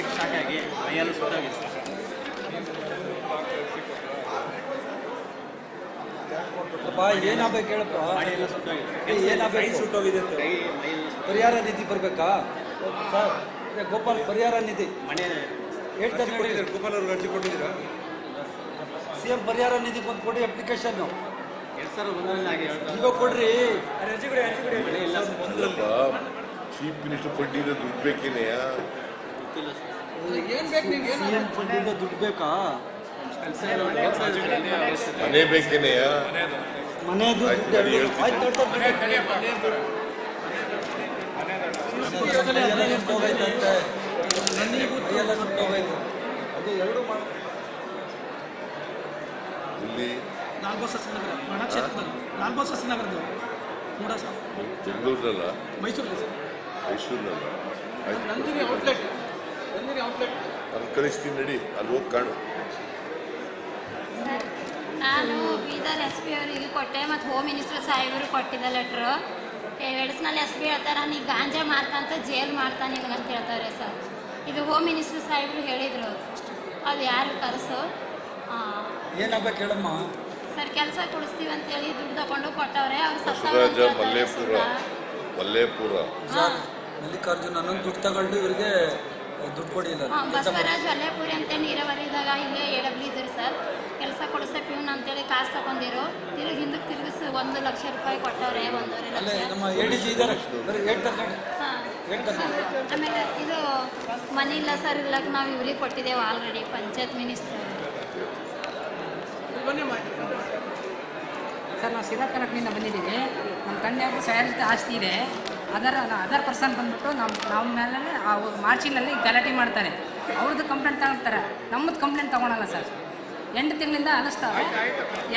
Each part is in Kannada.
ಎಲೆಕ್ಟ್ರಿಕ್ ಶಾಕ್ ಆಗಿ ಮೈಯೆಲ್ಲ ಸುಟ್ಟೋಗಿದೆ ಸರ್. ಏನಾಗಬೇಕು ಹೇಳಪ್ಪ, ಬಾಡಿ ಎಲ್ಲ ಸುಟ್ಟೋಗಿದೆ, ಏನಾಗಬೇಕು? ಸುಟ್ಟೋಗಿದೆ, ಪರಿಹಾರ ನಿಧಿ ಬರಬೇಕಾ ಸರ್? ಗೋಪಾಲ್ ಪರಿಹಾರ ನಿಧಿ ಮನೆ ಹೇಳ್ತಾರೆ ನೋಡಿ. ಗೋಪಾಲ್ ಅವ್ರಿಗೆ ಅರ್ಜಿ ಕೊಟ್ಟಿದ್ದೀರಾ? CM ಪರಿಹಾರ ನಿಧಿ ಬಂದು ಕೊಡಿ ಅಪ್ಲಿಕೇಶನ್. 2000 ಬಂದಲ್ಲಿ ಹಾಗೆ ಹೇಳ್ತಾರೆ. ಇವಾಗ ಕೊಡ್ರಿ. ಮಳೆ ಇಲ್ಲ ಸರ್, ಚೀಫ್ ಮಿನಿಸ್ಟರ್ ಫಂಡಿಂದ ದುಡ್ಡು ಬೇಕೇನೆಯಾ? ಗೊತ್ತಿಲ್ಲ ಸರ್. ಏನ್ ಬೇಕು ನಿಮ್ಗೆ? CM ಫಂಡಿಂದ ದುಡ್ಡು ಬೇಕಾ? ಮನೆ ಬೇಕೇನೆಯಾ? ಮನೆ ದುಡ್ಡು ಆಯ್ತು. ಅದು ಎರಡು ಇಲ್ಲಿ ಬೆಂಗಳೂರಿನಲ್ಲ, ಮೈಸೂರಿನಲ್ಲ. ಅಲ್ಲಿ ಕಳಿಸ್ತೀನಿ ನಡಿ, ಅಲ್ಲಿ ಹೋಗಿ ಕಾಣು. ನಾನು ಬೀದರ್ SP ಅವರಿಗೆ ಕೊಟ್ಟೆ ಮತ್ತು ಹೋಮ್ ಮಿನಿಸ್ಟರ್ ಸಾಹೇಬರು ಕೊಟ್ಟಿದ್ದ ಲೆಟ್ರು. ಎಡ್ಸ್ನಲ್ಲಿ SP ಹೇಳ್ತಾರೆ ನೀ ಗಾಂಜಾ ಮಾರ್ಕಂತ ಜೇಲ್ ಮಾಡ್ತಾನೆ ನಿನಗಂತ ಹೇಳ್ತಾರೆ ಸರ್. ಇದು ಹೋಮ್ ಮಿನಿಸ್ಟರ್ ಸಾಹೇಬರು ಹೇಳಿದರು. ಅದು ಯಾರು ಕರೆಸು ಏನಾಗಬೇಕು ಹೇಳಮ್ಮ ಸರ್? ಕೆಲಸ ಕೊಡಿಸ್ತೀವಿ ಅಂತೇಳಿ ದುಡ್ಡು ತಗೊಂಡು ಕೊಟ್ಟವ್ರೆ. ಅವ್ರು ಬಸವರಾಜ ಮಲ್ಲೇಪುರ ಮಲ್ಲಿಕಾರ್ಜುನ್ ಅನ್ನೊಂದು ದುಡ್ಡು ತಗೊಂಡು ಇವರಿಗೆ ದುಡ್ಡು ಕೊಡಿಲ್ಲ. ಬಸವರಾಜ್ ವಲ್ಲೇಪುರಿ ಅಂತ ನೀರಾವರಿದಾಗ ಇಲ್ಲೇ AW ಇದ್ರು ಸರ್. ಕೆಲಸ ಕೊಡಿಸ್ತೆ ಪ್ಯೂನ್ ಅಂತೇಳಿ ಕಾಸು ತಗೊಂಡಿರು. ಹಿಂದಕ್ಕೆ ತಿರುಗಿಸಿ 1 ಲಕ್ಷ ರೂಪಾಯಿ ಕೊಟ್ಟವ್ರೆ, 1.5 ಲಕ್ಷ. ನಮ್ಮ ADG ಇದ್ದಾರೆ ಹೇಳ್ತಾರೆ. ಆಮೇಲೆ ಇದು ಮನಿ ಇಲ್ಲ ಸರ್, ಇಲ್ಲಕ್ಕೆ ನಾವು ಇವ್ರಿಗೆ ಕೊಟ್ಟಿದ್ದೇವೆ ಆಲ್ರೆಡಿ, ಪಂಚಾಯತ್ ಮಿನಿಸ್ಟರ್. ಸರ್ ನಾವು ಸಿರಾ ತಾಲೂಕಿನಿಂದ ಬಂದಿದ್ದೀವಿ. ನಮ್ಮ ತಂದೆಯವರು ಸಾಯರಿತ ಆಸ್ತಿ ಇದೆ. ಅದರ್ ಪರ್ಸನ್ ಬಂದ್ಬಿಟ್ಟು ನಮ್ಮ ಮೇಲೆ ಮಾರ್ಚಿನಲ್ಲಿ ಗಲಾಟೆ ಮಾಡ್ತಾರೆ. ಅವ್ರದ್ದು ಕಂಪ್ಲೇಂಟ್ ತಗೊಳ್ತಾರೆ, ನಮ್ಮದು ಕಂಪ್ಲೇಂಟ್ ತೊಗೊಳಲ್ಲ ಸರ್. 8 ತಿಂಗಳಿಂದ ಅನಿಸ್ತಾರೆ.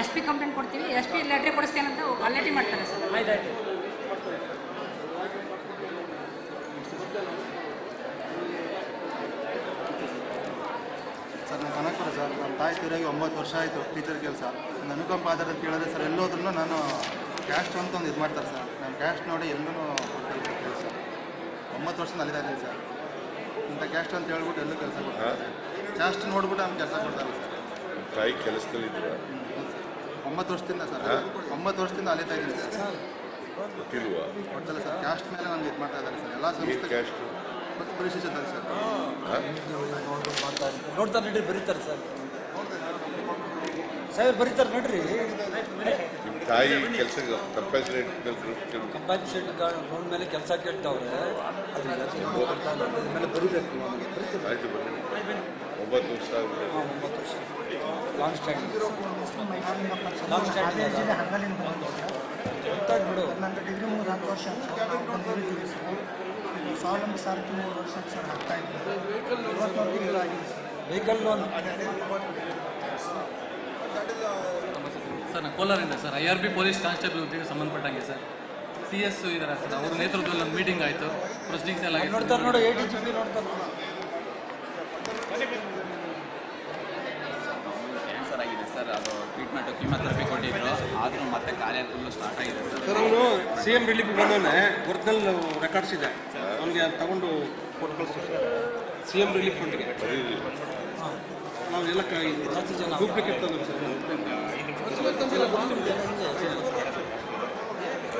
SP ಕಂಪ್ಲೇಂಟ್ ಕೊಡ್ತೀವಿ, SP ಲೆಟ್ರಿ ಕೊಡಿಸ್ತೇನೆ ಅಂತ ಗಲಾಟೆ ಮಾಡ್ತಾರೆ ಸರ್. ಆಯ್ತಾಯ್ತು ಸರ್, ನಾನು ಕನಕಪುರ ಸರ್. ನಮ್ಮ ತಾಯಿ ತೀರಾಗಿ 9 ವರ್ಷ ಆಯಿತು ಟೀಚರ್ ಕೆಲಸ. ನನ್ನ ಅನುಕಂಪ ಆಧಾರ ಅಂತ ಹೇಳಿದ್ರೆ ಸರ್, ಎಲ್ಲೋದ್ರೂ ನಾನು ಕ್ಯಾಸ್ಟ್ ಅಂತ ಒಂದು ಇದು ಮಾಡ್ತಾರೆ ಸರ್. ನಾನು ಕ್ಯಾಸ್ಟ್ ನೋಡಿ ಎಲ್ಲೂ ಕೊಟ್ಟಿಲ್ಲ ಕೆಲಸ. 9 ವರ್ಷದಿಂದ ಅಲ್ಲಿದೆ ಸರ್. ಇಂಥ ಕ್ಯಾಸ್ಟ್ ಅಂತ ಹೇಳ್ಬಿಟ್ಟು ಎಲ್ಲೂ ಕೆಲಸ ಕೊಡ್ತಾರೆ. ಕ್ಯಾಸ್ಟ್ ನೋಡ್ಬಿಟ್ಟು ನಮ್ಗೆ ಕೆಲಸ ಕೊಡ್ತಾರೆ ಸರ್. ತಾಯಿ ಕೆಲಸದಲ್ಲಿದ್ದೀರಾ? 9 ವರ್ಷದಿಂದ ಸರ್, 9 ವರ್ಷದಿಂದ ಅಲ್ಲಿತಾ ಇದ್ದೀನಿ ಸರ್. ಗೊತ್ತಿಲ್ವಾ? ಕೊಡ್ತಲ್ಲ ಸರ್. ಕ್ಯಾಸ್ಟ್ ಮೇಲೆ ನಮ್ಗೆ ಇದು ಮಾಡ್ತಾ ಇದ್ದಾರೆ ಸರ್. ಎಲ್ಲ ಸಂಸ್ಥೆ ಕ್ಯಾಸ್ಟ್ ಮತ್ತು ಪರಿಶೀಲಿಸಿದ್ದಾರೆ ಸರ್. ನೋಡ್ತಾರೆ ನಡ್ರಿ, ಬರೀತಾರೆ ಸರ್. ಸಾಹೇಬ್ ಬರೀತಾರೆ ನಡ್ರಿ. ನಿಮ್ಮ ತಾಯಿ ಕೆಲಸ ಕಂಪಲ್ಸರೇಟ್ ಗ್ರೌಂಡ್ ಮೇಲೆ ಕೆಲಸ ಕೇಳ್ತಾವ್ರೆ. ಮೇಲೆ ಬರೀಬೇಕು. ಆಯ್ತು ಬನ್ನಿ. 9 ವರ್ಷ ಆಗಿದೆ. 9 ವರ್ಷ ಲಾಂಗ್ ಸ್ಟ್ಯಾಂಡಿಂಗ್ ಬಿಡು. ನಂದು ಡಿಗ್ರಿ ಮುಗಿದು 10 ವರ್ಷ ಬಂದಿದ್ದೀವಿ ಸರ್. ಸ್ವಾವಲಂಬಿ ಸಾರಿಗೆ 3 ವರ್ಷ ಸರ್ ಆಗ್ತಾ ಇದ್ದಾರೆ. 24 ತಿಂಗಳಾಗಿದೆ ಸರ್. Vehicle loan sir. ನಾನು ಕೋಲಾರಿಂದ ಸರ್. IRB ಪೊಲೀಸ್ ಕಾನ್ಸ್ಟೇಬಲ್ ಹುದ್ದೆಗೆ ಸಂಬಂಧಪಟ್ಟಂಗೆ ಸರ್. CS ಇದ್ದಾರೆ ಸರ್. ಅವ್ರ ನೇತೃತ್ವದಲ್ಲಿ ಒಂದು ಮೀಟಿಂಗ್ ಆಯಿತು. ಪ್ರೊಸೀಡಿಂಗ್ಸ್ ಎಲ್ಲ ನೋಡ್ತಾರೆ ನೋಡಿ. ADG ನೋಡ್ತಾರೆ. ಕ್ಯಾನ್ಸರ್ ಆಗಿದೆ ಸರ್. ಅದು ಟ್ರೀಟ್ಮೆಂಟು ಕೀಮೋಥೆರಪಿ ಕೊಟ್ಟಿದ್ರು, ಆದರೂ ಮತ್ತೆ ಕಾಲೇ ಫುಲ್ಲು ಸ್ಟಾರ್ಟ್ ಆಗಿದೆ ಸರ್. ಅವನು CM ರಿಲೀಫ್ ಬಂದವನೇ, ಒರಿಜಿನಲ್ ರೆಕಾರ್ಡ್ಸ್ ಇದೆ ಅವನಿಗೆ. ಅದು ತಗೊಂಡು ಕೊಟ್ಟು ಕಳಿಸ್ತೀವಿ ಸರ್. CM ರಿಲೀಫ್ ಫಂಡ್ಗೆ ನಾವೆಲ್ಲ ಡೂಪ್ಲಿಕೇಟ್ ತಂದ್ರೆ ಸರ್.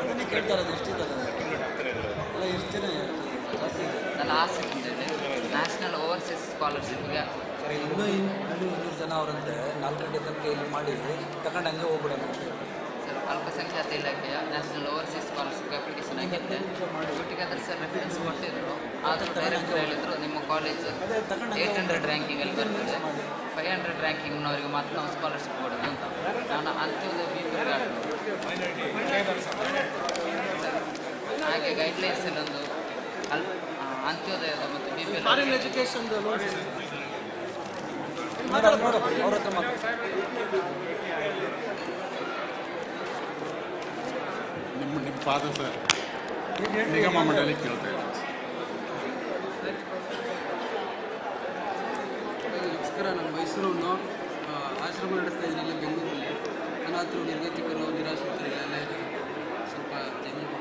ಅದನ್ನೇ ಕೇಳ್ತಾರೆ. ಅದು ಎಷ್ಟಿದೆ ಎಲ್ಲ ಎಷ್ಟು ಜನ ನನ್ನ ಆಸೆ ಬಂದಿದೆ ನ್ಯಾಷನಲ್ ಓವರ್ಸೀಸ್ ಸ್ಕಾಲರ್ಶಿಪ್ಗೆ. ಸರಿ, ಇನ್ನೂ 200 ಜನ ಅವರಂತೆ 4 ಗಂಟೆ ತನಕ ಇಲ್ಲಿ ಮಾಡಿ ತಗೊಂಡು ಹಂಗೆ ಹೋಗ್ಬಿಡೋಣ. ಸರ್, ಅಲ್ಪಸಂಖ್ಯಾತ ಇಲಾಖೆಯ ನ್ಯಾಷನಲ್ ಓವರ್ಸೀಸ್ ಸ್ಕಾಲರ್ಶಿಪ್ ಅಪ್ಲಿಕೇಶನ್ ಆಗಿದ್ದೆ. ಡ್ಯೂಟಿಗಾದ್ರೆ ಸರ್ ರೆಫರೆನ್ಸ್ ಕೊಟ್ಟಿದ್ರು. ಆದರೂ ಡೈರೆಕ್ಟರ್ ಹೇಳಿದ್ರು ನಿಮ್ಮ ಕಾಲೇಜ್ 800 ರ್ಯಾಂಕಿಂಗಲ್ಲಿ ಬರ್ತದೆ, 500 ರ್ಯಾಂಕಿಂಗ್ನವರಿಗೆ ಮಾತ್ರ ನಾವು ಸ್ಕಾಲರ್ಶಿಪ್ ಕೊಡೋದು ಅಂತ. ನಾನು ಅಂತ್ಯೋದಯ BP ಹಾಗೆ ಗೈಡ್ಲೈನ್ಸಲ್ಲಿ ಒಂದು ಅಂತ್ಯೋದಯದ ಮತ್ತು BP ಎಜುಕೇಷನ್ ಅವ್ರ ಹತ್ರ ನಿಮ್ಮ ಪಾದ ಸರ್ ನಿಗಮ ಮಂಡಳಿ ಕೇಳ್ತಾ ಇದ್ದೀನಿ. ನಮಸ್ಕಾರ. ನಾನು ಮೈಸೂರನ್ನು ಆಶ್ರಮ ನಡೆಸ್ತಾ ಇದ್ದೀನಿ ಇಲ್ಲಿ ಬೆಂಗಳೂರಲ್ಲಿ. ಅನಾಥರು, ನಿರ್ಗತಿಕರು, ನಿರಾಶ್ರಿತರಿಗೆಲ್ಲ ಸ್ವಲ್ಪ ಜಮೀನು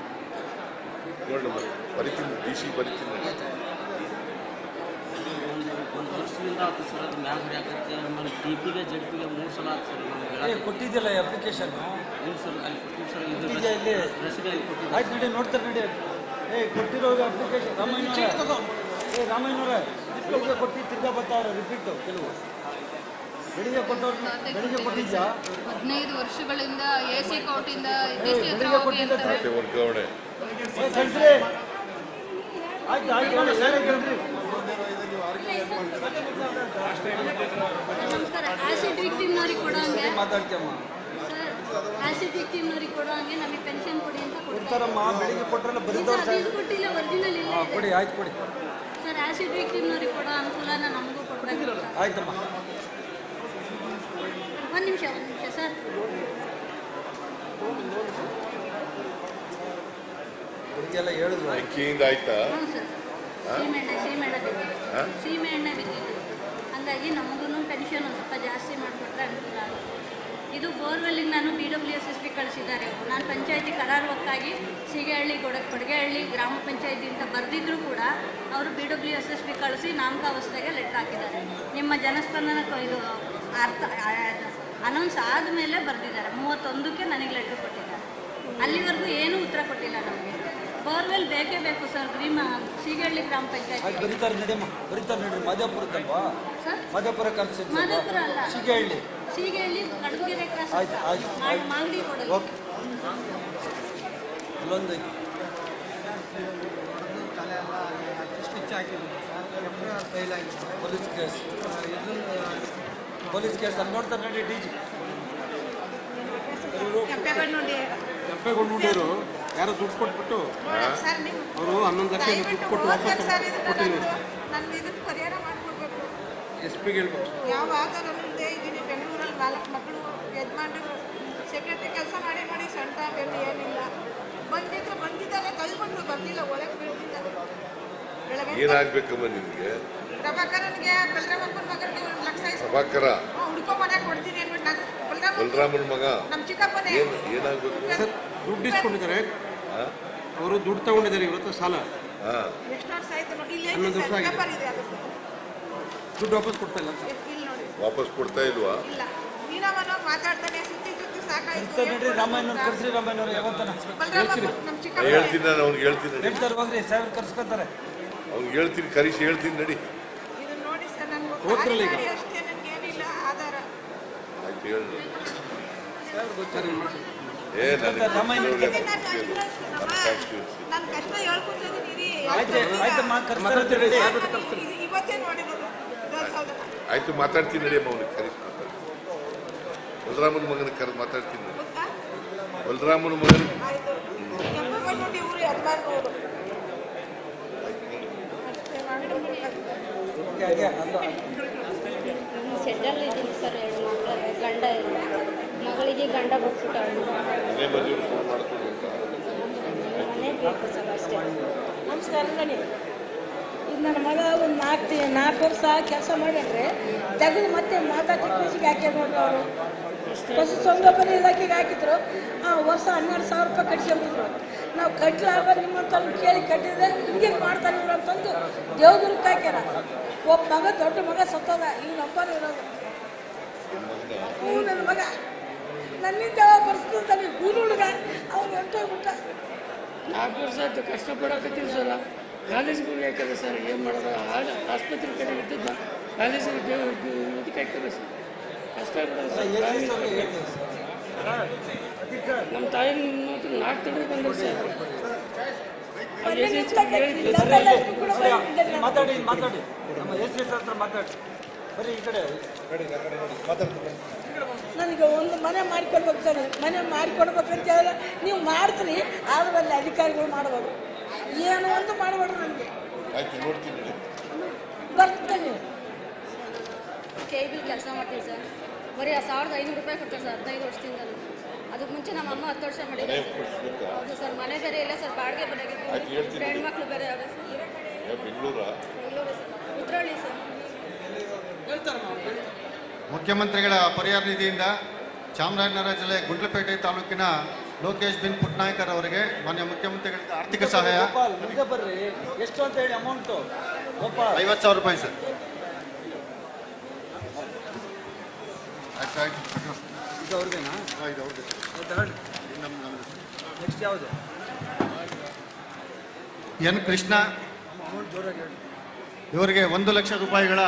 ಬರಿತೀನಿ. DC ಬರಿತೀನಿ. ಆಯ್ತು ಸರ್, ಅದು ಮ್ಯಾಗ ಹೊಡ್ಯಾಕತ್ತೆ. ಆಮೇಲೆ ಟಿ.ಪಿಗೆ ಜೆಡ್.ಪಿಗೆ 3 ಸಲ ಆಯ್ತು ಸರ್. ನಮ್ಗೆ ಕೊಟ್ಟಿದ್ದಿಲ್ಲ ಅಪ್ಲಿಕೇಶನ್ ಇಲ್ಲ ಸರ್, ಅಲ್ಲಿ ಕೊಟ್ಟಿದ್ದು ಸರ್. ಇದು ಇಲ್ಲಿ ರಸೀದಿ ಅಲ್ಲಿ ಕೊಟ್ಟಿದ್ದು. ಆಯ್ತು ನೋಡಿ, ನೋಡ್ತಾರೆ ನೋಡಿ. ಕೊಟ್ಟಿರೋ ಅಪ್ಲಿಕೇಶನ್ ರಾಮಯ್ಯನವ್ರೆ ಬೆಳಿಗ್ಗೆ ಕೊಟ್ಟು ತಿರ್ಗಾ ಬರ್ತಾವ್ರೆ ರಿಪೀಟು ಕೆಲವು ಬೆಳಿಗ್ಗೆ ಕೊಟ್ಟವ್ರು ಬೆಳಿಗ್ಗೆ ಕೊಟ್ಟಿದ್ಯಾ 15 ವರ್ಷಗಳಿಂದ AC ಕೋರ್ಟಿಂದ DC ಹತ್ರ ಹೋಗಿ ಅಂತಾರೆ. ವರ್ಗಾವಣೆ ಆಯ್ತು ಆಯ್ತು ಕೇಳ್ರಿ. ನಮಸ್ಕಾರ. ಆಸಿಡ್ ವಿಕ್ಟಿಮ್ನವ್ರಿಗೆ ಕೊಡೋ ಹಂಗೆ ಮಾತಾಡ್ತೀಯಮ್ಮ. ಸರ್, ಆಸಿಡ್ ವಿಕ್ಟಿಮ್ನವ್ರಿಗೆ ಕೊಡೋ ಹಂಗೆ ನಮಗೆ ಪೆನ್ಷನ್ ಕೊಡಿ ಅಂತ ಕೊಡ್ತಾರಮ್ಮ. ಬೆಳಿಗ್ಗೆ ಕೊಟ್ಟರಲ್ಲ ಬರೀದವ್ರು ಇದು ಕೊಟ್ಟಿಲ್ಲ, ಒರಿಜಿನಲ್ ಇಲ್ಲ. ಕೊಡಿ, ಆಯ್ತು ಕೊಡಿ. ಸರ್, ಆಸಿಡ್ ವಿಕ್ಟಿಮ್ನವ್ರಿಗೆ ಕೊಡೋ ಅನುಕೂಲನ ನಮಗೂ ಕೊಡಬೇಕು. ಆಯ್ತಮ್ಮ. ಒಂದು ನಿಮಿಷ ಸರ್. ಬೆಳಿಗ್ಗೆಲ್ಲ ಹೇಳಿದ್ರು. ಬೆಂಕಿಯಿಂದ ಆಯ್ತಾ? ಹ್ಞೂ ಸರ್, ಸೀಮೆ ಎಣ್ಣೆ ಬಿದ್ದಿದ್ದು. ಹಂಗಾಗಿ ನಮಗೂ ಪೆನ್ಷನ್ ಒಂದು ಸ್ವಲ್ಪ ಜಾಸ್ತಿ ಮಾಡಿಕೊಟ್ರೆ ಅನುಕೂಲ ಆಗುತ್ತೆ. ಇದು ಬೋರ್ವೆಲ್ಲಿಗೆ ನಾನು BWSSB ಕಳಿಸಿದ್ದಾರೆ. ನಾನು ಪಂಚಾಯತಿ ಕರಾರುವಕ್ಕಾಗಿ ಸೀಗೆಹಳ್ಳಿ ಕೊಡಗೆಹಳ್ಳಿ ಗ್ರಾಮ ಪಂಚಾಯತಿ ಅಂತ ಬರೆದಿದ್ರು ಕೂಡ ಅವರು BWSSB ಕಳಿಸಿ ನಾಮಕಾವಸ್ಥೆಗೆ ಲೆಟ್ರ್ ಹಾಕಿದ್ದಾರೆ. ನಿಮ್ಮ ಜನಸ್ಪಂದನ ಇದು ಅನೌನ್ಸ್ ಆದಮೇಲೆ ಬರೆದಿದ್ದಾರೆ. 31ಕ್ಕೆ ನನಗೆ ಲೆಟ್ರ್ ಕೊಟ್ಟಿದ್ದಾರೆ. ಅಲ್ಲಿವರೆಗೂ ಏನೂ ಉತ್ತರ ಕೊಟ್ಟಿಲ್ಲ ನಮಗೆ. ಬೋರ್ವೆಲ್ ಬೇಕೇ ಬೇಕು ಸರ್. ಸೀಗೆಹಳ್ಳಿ ಗ್ರಾಮ ಪಂಚಾಯತಿ ಬರೀತಾರೆ ನಡಿಯಮ್ಮ, ಬರೀತಾರೆ ನೋಡಿ. ಮಾದೇಪುರಕ್ಕಲ್ವಾ? ಮಾದೇಪುರ ಕಾನ್ಸ್ಟಿಟ್ಯೂನ್ಸಿ. ಮಾದೇಪುರ ಅಲ್ಲ, ಸೀಗೆಹಳ್ಳಿ ಕಡಬಗೆರೆ ಕ್ರಾಸ್. ಆಯ್ತು ಆಯ್ತು ಮಾಗಡಿ ಕೊಡೋದು. ಓಕೆ. ಅಲ್ಲೊಂದು ತಲೆ ಎಲ್ಲ ಸ್ಟಿಚ್ ಹಾಕಿದ್ರು ಸರ್. ಫೈಲ್ ಆಗಿದೆ. ಪೊಲೀಸ್ ಕೇಸ್ ಅಲ್ಲಿ ನೋಡ್ತಾರೆ ನೋಡಿ. DG ಕೆಂಪೇಗೌಡರು ಯಾರೋ ದುಡ್ಡು ಕೊಟ್ಬಿಟ್ಟು ಅವರು 11 ಲಕ್ಷ ದುಡ್ಡು ಕೊಟ್ಟು ವಾಪಸ್ ಕೊಟ್ಟಿದ್ರು. ನನ್ನ ಇದಕ್ಕೆ ಪರಿಹಾರ ಮಾಡಿಕೊಡ್ಬೇಕು. SP ಹೇಳ್ಬೇಕು. ಯಾವಾಗ ನಮ್ಮದೇ ಇದ್ದೀನಿ ಬೆಂಗಳೂರಲ್ಲಿ 4 ಮಕ್ಕಳು ಯಜಮಾನ್ರು ಸೆಕ್ರೆಟರಿ ಕೆಲಸ ಮಾಡಿ ಸಣ್ಣ ಬೆನ್ನು ಏನಿಲ್ಲ. ಬಂದಿದ್ದಾರೆ ಕಲ್ಕೊಂಡ್ರು, ಬಂದಿಲ್ಲ, ಒಳಗೆ ಬೀಳ್ತಿದ್ದಾರೆ. ಬೆಳಗ್ಗೆ ಏನಾಗ್ಬೇಕಮ್ಮ ನಿನ್ಗೆ? ಪ್ರಭಾಕರನ್ಗೆ ಬಲರಾಮಪ್ಪನ ಮಗನಿಗೆ 1 ಲಕ್ಷ ಪ್ರಭಾಕರ ಹುಡ್ಕೊ ಮನೆಗೆ ಕೊಡ್ತೀನಿ ಅಂದ್ಬಿಟ್ಟು ನಾನು ಬಲರಾಮನ ಮಗ ನಮ್ಮ ಚಿಕ್ಕಪ್ಪನೇ ಏನಾಗ್ಬೇಕು? ದುಡ್ಡು ಇಸ್ಕೊಂಡಿದ್ದಾರೆ ಅವರು, ದುಡ್ಡು ತಗೊಂಡಿದ್ದಾರೆ ಇವತ್ತು ಸಾಲ. ಎಷ್ಟು ವರ್ಷ ಆಯ್ತು ನೋಡಿ. ಇಲ್ಲಿ 11 ವರ್ಷ ಆಗಿದೆ. ಪೇಪರ್ ಇದೆ, ಅದು ದುಡ್ಡು ವಾಪಸ್ ಕೊಡ್ತಾ ಇಲ್ಲ. ಇಲ್ಲಿ ನೋಡಿ. ವಾಪಸ್ ಕೊಡ್ತಾ ಇಲ್ವಾ? ಇಲ್ಲ, ನೀನವನು ಮಾತಾಡ್ತಾನೆ. ಸುತ್ತಿ ಸಾಕಾಯ್ತು. ನೋಡ್ರಿ. ರಾಮಾಯಣವ್ರು ಕರ್ಸ್ರಿ. ರಾಮಾಯಣವ್ರು ಯಾವತ್ತನ ಬಲರಾಮಪ್ಪ ನಮ್ಮ ಚಿಕ್ಕಪ್ಪ ಹೇಳ್ತೀನಿ ನಾನು, ಅವ್ನಿಗೆ ಹೇಳ್ತೀನಿ ನಡಿ. ಹೇಳ್ತಾರೆ ಹೋಗ್ರಿ. ಸಾಹೇಬ್ ಕರ್ಸ್ಕೊತಾರೆ. ಅವ್ನಿಗೆ ಹೇಳ್ತೀನಿ, ಕರೀಸಿ ಹೇಳ್ತೀನಿ ನಡಿ. ಇದು ನೋಡಿ ಸರ್, ನನಗೆ ಹೋಗ್ತಿರಲ್ಲ ಈಗ. ಅಷ್ಟೇ, ನನಗೆ ಏನಿಲ್ಲ ಆಧಾರ. ಆಯ್ತು ಹೇಳಿ. ನಾನು ಕಷ್ಟ ಹೇಳ್ಕೊತಿದ್ದೀನಿ. ಆಯ್ತಮ್ಮ, ಕರ್ಸ್ತಾರೆ. ಇವತ್ತೇ ನೋಡಿರೋದು. ಆಯ್ತು ಮಾತಾಡ್ತೀನಿ ನಡಿ ಅಮ್ಮ. ಅವ್ನಿಗೆ ಕರೀಸಿ ಮಾತಾಡ್ತೀನಿ. ಬಲರಾಮನ ಮಗನ ಕರೆದು ಮಾತಾಡ್ತೀನಿ ನಡಿ. ಬಲರಾಮನ ಮಗನ ಆಯ್ತು. ಕೆಂಪೇಗೌಡ ನೋಡಿ, ಇವರು ಯಜಮಾನ್ರು. ಸೆಟ್ಟಲ್ ಇದ್ದೀನಿ ಸರ್. 2 ಮಕ್ಕಳು, ಗಂಡ ಇಲ್ಲ. ಮಗಳಿಗೆ ಗಂಡ ಬಿಟ್ಬಿಟ್ಟು ಮನೆ ಮದುವೆ ಮಾಡ್ಕೊಂಡು ಮನೆ ಬೇಕು ಸರ್ ಅಷ್ಟೇ. ನಮಸ್ಕಾರ ಗಣಿ. ಇದು ನನ್ನ ಮಗ ಒಂದು 4 ವರ್ಷ ಕೆಲಸ ಮಾಡ್ಯಾನ್ರಿ. ತೆಗೆದು ಮತ್ತೆ ಮಾತಾ ಕೃಷಿಗೆ ಹಾಕ್ಯಾರ ನೋಡ್ರಿ. ಅವರು ಪಶುಸಂಗೋಪನೆ ಇಲಾಖೆಗೆ ಹಾಕಿದ್ರು. ವರ್ಷ 12,000 ರೂಪಾಯಿ ಕಟ್ಸ್ಕೊಂತಿದ್ರು. ನಾವು ಕಟ್ಟಲಾಗ ನಿಮ್ಮಂತ ಕೇಳಿ ಕಟ್ಟಿದ್ರೆ ಹಿಂಗೆ ಮಾಡ್ತಾರೆ ಇವ್ರು ಅಂತಂದು ದೇವದುರ್ಗಕ್ಕೆ ಹಾಕ್ಯಾರ. ಒಬ್ಬ ಮಗ, ದೊಡ್ಡ ಮಗ ಸತ್ತೋದ. ಇವನೊಬ್ಬರು ಇರೋದು. ನನ್ನ ಮಗ ನನ್ನಿಂದ ಪರಿಸ್ಥಿತಿ ಗೂರು ಹುಡುಗ ಅವ್ನು ಹೊಂಟೋಗ್ಬಿಟ್ಟ. 4 ವರ್ಷ ಆಯ್ತು ಕಷ್ಟಪಡಕತ್ತೀವಿ ಸರ್. ಕಾಲೇಜಿಗೆ ಹೋಗಿ ಹಾಕಿದೆ ಸರ್. ಏನು ಮಾಡೋದು? ಆಸ್ಪತ್ರೆ ಕಡೆ ಇದ್ದದ್ದು ಕಾಲೇಜಿಗೆ ಇದಕ್ಕೆ ಹಾಕಿದೆ ಸರ್. ಕಷ್ಟ ಆಗ್ಬಿಡೋದು ಸರ್. ನಮ್ಮ ತಾಯಿ 4 ತಿಂಗಳು ಬಂದರು ಸರ್. ಮಾತಾಡಿ ಮಾತಾಡಿ. ನಮ್ಮ SS ಹತ್ರ ಮಾತಾಡಿ. ಬರೀ ಈ ಕಡೆ ನನಗೆ ಒಂದು ಮನೆ ಮಾಡಿಕೊಡ್ಬೇಕು ಸರ್. ಮನೆ ಮಾಡಿಕೊಡ್ಬೇಕಂತ ಹೇಳಿದ್ರೆ ನೀವು ಮಾಡ್ತೀರಿ, ಆದ್ರೆ ಅಲ್ಲಿ ಅಧಿಕಾರಿಗಳು ಮಾಡ್ಬೋದು. ಏನು ಒಂದು ಮಾಡಬೇಡ್ರಿ ನನಗೆ. ಆಯ್ತು ನೋಡ್ತೀನಿ ನಡಿ. ಬರ್ತೇನೆ. KB ಕೆಲಸ ಮಾಡ್ತೀವಿ ಸರ್. ಬರೀ 1,500 ರೂಪಾಯಿ ಕೊಡ್ತಾರೆ ಸರ್ 15 ವರ್ಷದಿಂದ. ಅದಕ್ಕೆ ಮುಂಚೆ ನಮ್ಮ ಅಮ್ಮ 10 ವರ್ಷ ಮಾಡಿದ್ದಾರೆ. ಹೌದು ಸರ್. ಮನೆ ಬೇರೆ ಇಲ್ಲ ಸರ್, ಬಾಡಿಗೆ ಬರೋದು. ಹೆಣ್ಮಕ್ಳು ಬೇರೆ ಅವೆ sir. Bengaluru sir, Uttarahalli sir. ಮುಖ್ಯಮಂತ್ರಿಗಳ ಪರಿಹಾರ ನಿಧಿಯಿಂದ ಚಾಮರಾಜನಗರ ಜಿಲ್ಲೆ ಗುಂಡ್ಲುಪೇಟೆ ತಾಲೂಕಿನ ಲೋಕೇಶ್ ಬಿನ್ ಪುಟ್ನಾಯ್ಕರ್ ಅವರಿಗೆ ಮಾನ್ಯ ಮುಖ್ಯಮಂತ್ರಿಗಳಿಂದ ಆರ್ಥಿಕ ಸಹಾಯ. ಬರ್ರಿ. ಎಷ್ಟು ಅಂತ ಹೇಳಿ ಅಮೌಂಟು? 50,000 ರೂಪಾಯಿ ಸರ್. ಇದು ಅವ್ರಿಗೇನಾ? ಇದು ಅವ್ರಿಗೆ. ತಗೊಳ್ಳಿ. ನೆಕ್ಸ್ಟ್ ಯಾವುದು? ಎನ್ ಕೃಷ್ಣ ಅಮೌಂಟ್ ಜೋರಾಗಿ ಹೇಳಿ. ಇವರಿಗೆ 1 ಲಕ್ಷ ರೂಪಾಯಿಗಳ